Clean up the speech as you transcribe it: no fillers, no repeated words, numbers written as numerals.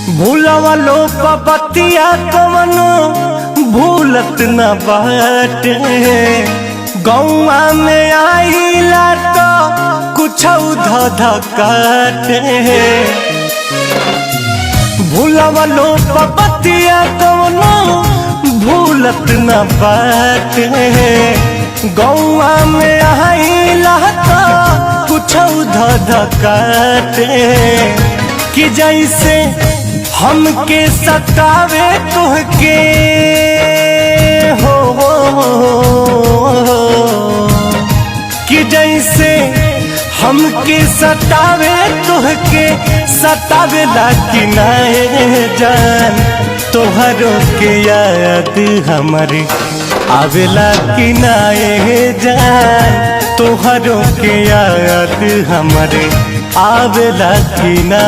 भूलवा लो पपतिया कवनो भूलत न बाटे। गौआ में आइला तो कुछ धधकाटे। भूलवा लो पपतिया कवनो भूलत न बाटे। गौआ में आइला तो कुछ धधकाटे। कि जैसे हमके सतावे तुहके हो कि जैसे हमके सतावे तुहके सतावे लागी नाए जान। तोहरो के याद हमारे आवेला कि नाए जान। तोहरो के याद हमारे आवेला कि ना।